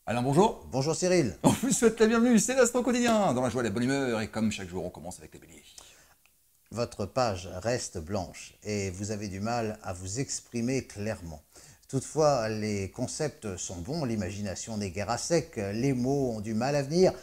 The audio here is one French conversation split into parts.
Alain, bonjour. Bonjour Cyril. On vous souhaite la bienvenue, c'est l'Astro Quotidien, dans la joie et la bonne humeur, et comme chaque jour, on commence avec les béliers. Votre page reste blanche et vous avez du mal à vous exprimer clairement. Toutefois, les concepts sont bons, l'imagination n'est guère à sec, les mots ont du mal à venir.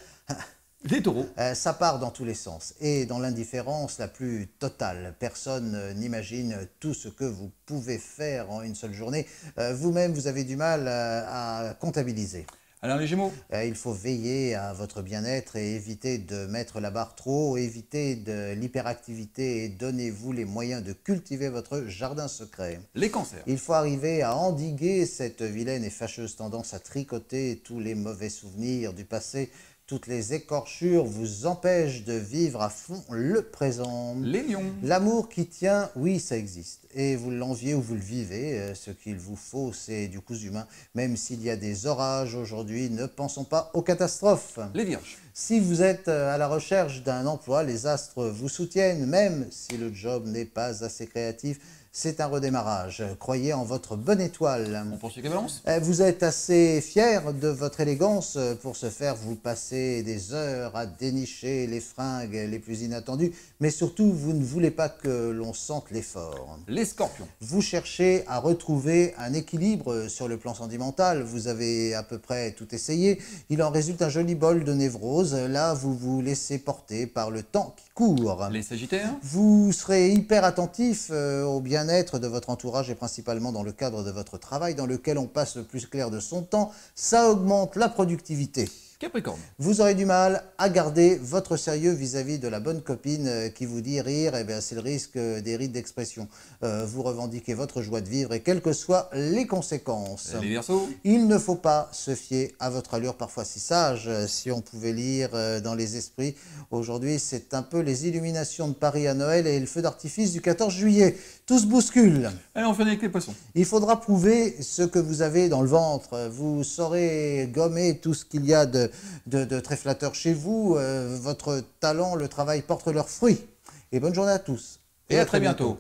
Les taureaux. Ça part dans tous les sens et dans l'indifférence la plus totale. Personne n'imagine tout ce que vous pouvez faire en une seule journée. Vous-même, vous avez du mal à comptabiliser. Alain, les gémeaux. Il faut veiller à votre bien-être et éviter de mettre la barre trop haut, éviter de l'hyperactivité et donnez-vous les moyens de cultiver votre jardin secret. Les cancers. Il faut arriver à endiguer cette vilaine et fâcheuse tendance à tricoter tous les mauvais souvenirs du passé. Toutes les écorchures vous empêchent de vivre à fond le présent. Les lions. L'amour qui tient, oui, ça existe. Et vous l'enviez ou vous le vivez. Ce qu'il vous faut, c'est du cousu humain. Même s'il y a des orages aujourd'hui, ne pensons pas aux catastrophes. Les vierges. Si vous êtes à la recherche d'un emploi, les astres vous soutiennent, même si le job n'est pas assez créatif. C'est un redémarrage. Croyez en votre bonne étoile. On poursuit les balances. Vous êtes assez fier de votre élégance. Pour ce faire, vous passez des heures à dénicher les fringues les plus inattendues. Mais surtout, vous ne voulez pas que l'on sente l'effort. Les scorpions. Vous cherchez à retrouver un équilibre sur le plan sentimental. Vous avez à peu près tout essayé. Il en résulte un joli bol de névrose. Là, vous vous laissez porter par le temps qui court. Les sagittaires. Vous serez hyper attentif au bien-être de votre entourage et principalement dans le cadre de votre travail dans lequel on passe le plus clair de son temps. Ça augmente la productivité. Capricorne. Vous aurez du mal à garder votre sérieux vis-à-vis de la bonne copine qui vous dit rire, eh bien c'est le risque des rides d'expression. Vous revendiquez votre joie de vivre et quelles que soient les conséquences. Les verseaux. Il ne faut pas se fier à votre allure parfois si sage, si on pouvait lire dans les esprits. Aujourd'hui, c'est un peu les illuminations de Paris à Noël et le feu d'artifice du 14 juillet. Tout se bouscule. Allez, on finit avec les poissons. Il faudra prouver ce que vous avez dans le ventre. Vous saurez gommer tout ce qu'il y a de très flatteur chez vous. Votre talent, le travail portent leurs fruits. Et bonne journée à tous. Et à très bientôt.